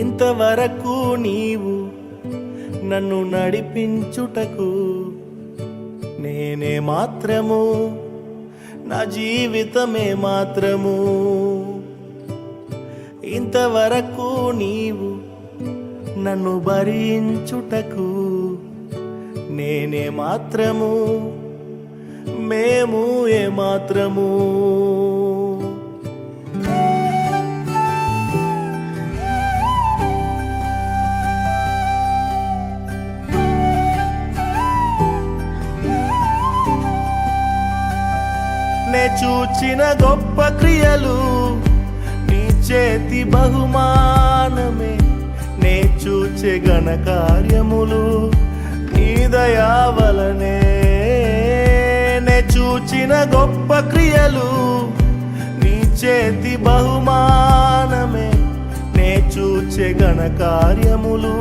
ఇంతవరకు నీవు నన్ను నడిపించుటకు నేనే మాత్రము, నా జీవితమే మాత్రము. ఇంతవరకు నీవు నన్ను భరించుటకు నేనే మాత్రము, మేము ఏ మాత్రము. నే చూచిన గొప్ప క్రియలు నీ చేతి బహుమానమే, నే చూచే ఘన కార్యములు నీ దయా వలనే. నే చూచిన గొప్ప క్రియలు నీ చేతి బహుమానమే, నే చూచే ఘన కార్యములు